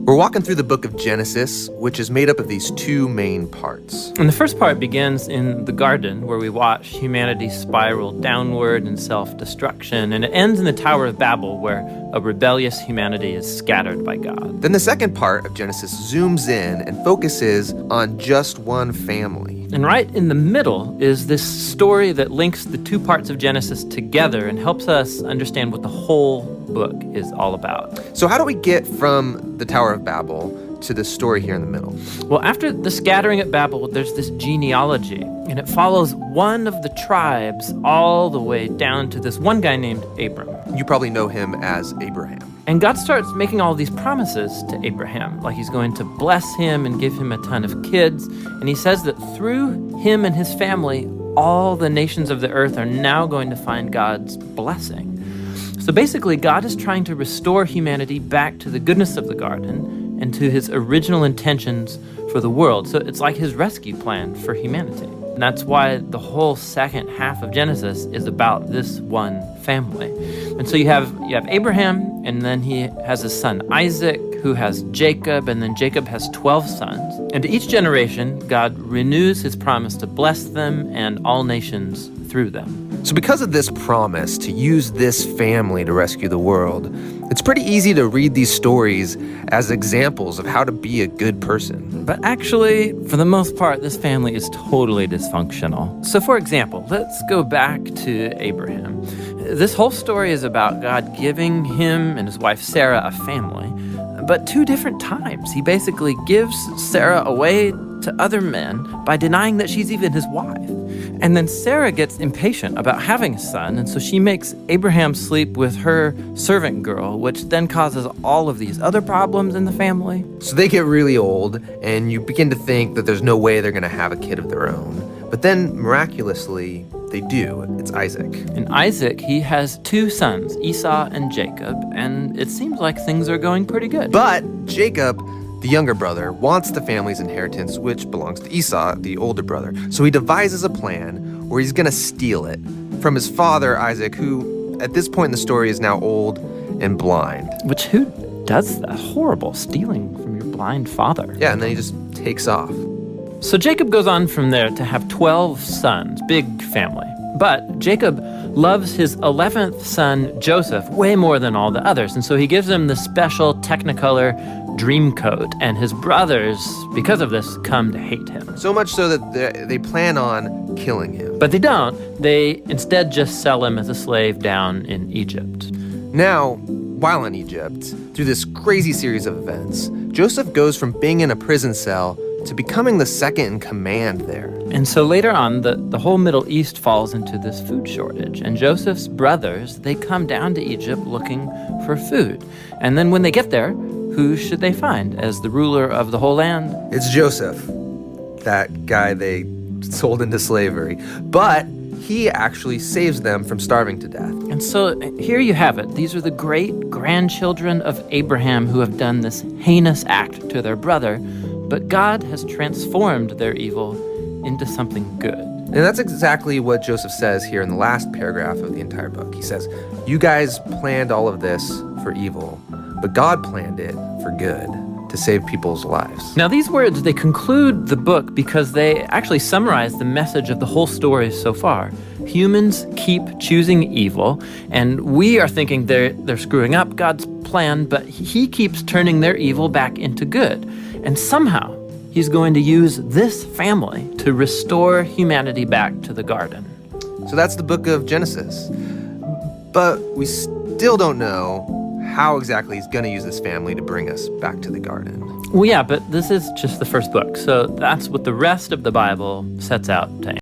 We're walking through the book of Genesis, which is made up of these two main parts. And the first part begins in the garden, where we watch humanity spiral downward in self-destruction, and it ends in the Tower of Babel, where a rebellious humanity is scattered by God. Then the second part of Genesis zooms in and focuses on just one family. And right in the middle is this story that links the two parts of Genesis together and helps us understand what the whole book is all about. So how do we get from the Tower of Babel to this story here in the middle? Well, after the scattering at Babel, there's this genealogy, and it follows one of the tribes all the way down to this one guy named Abram. You probably know him as Abraham. And God starts making all these promises to Abraham, like he's going to bless him and give him a ton of kids. And he says that through him and his family, all the nations of the earth are now going to find God's blessing. So basically, God is trying to restore humanity back to the goodness of the garden and to his original intentions for the world. So it's like his rescue plan for humanity. And that's why the whole second half of Genesis is about this one family. And so you have Abraham, and then he has his son Isaac, who has Jacob, and then Jacob has 12 sons. And to each generation, God renews his promise to bless them and all nations through them. So because of this promise to use this family to rescue the world, it's pretty easy to read these stories as examples of how to be a good person. But actually, for the most part, this family is totally dysfunctional. So for example, let's go back to Abraham. This whole story is about God giving him and his wife Sarah a family, but two different times. He basically gives Sarah away to other men by denying that she's even his wife. And then Sarah gets impatient about having a son, and so she makes Abraham sleep with her servant girl, which then causes all of these other problems in the family. So they get really old, and you begin to think that there's no way they're going to have a kid of their own. But then, miraculously, they do. It's Isaac. And Isaac, he has two sons, Esau and Jacob, and it seems like things are going pretty good. But Jacob, the younger brother, wants the family's inheritance, which belongs to Esau, the older brother. So he devises a plan where he's going to steal it from his father, Isaac, who at this point in the story is now old and blind. Which, who does that? Horrible, stealing from your blind father. Yeah, and then he just takes off. So Jacob goes on from there to have 12 sons, big family. But Jacob loves his 11th son, Joseph, way more than all the others. And so he gives him the special Technicolor dream coat. And his brothers, because of this, come to hate him. So much so that they plan on killing him. But they don't. They instead just sell him as a slave down in Egypt. Now, while in Egypt, through this crazy series of events, Joseph goes from being in a prison cell to becoming the second in command there. And so later on, the whole Middle East falls into this food shortage. And Joseph's brothers, they come down to Egypt looking for food. And then when they get there, who should they find as the ruler of the whole land? It's Joseph, that guy they sold into slavery. But he actually saves them from starving to death. And so here you have it. These are the great-grandchildren of Abraham who have done this heinous act to their brother. But God has transformed their evil into something good. And that's exactly what Joseph says here in the last paragraph of the entire book. He says, you guys planned all of this for evil, but God planned it for good, to save people's lives. Now these words, they conclude the book because they actually summarize the message of the whole story so far. Humans keep choosing evil, and we are thinking they're screwing up God's plan, but he keeps turning their evil back into good. And somehow, he's going to use this family to restore humanity back to the garden. So that's the book of Genesis. But we still don't know how exactly he's going to use this family to bring us back to the garden. Well, yeah, but this is just the first book. So that's what the rest of the Bible sets out to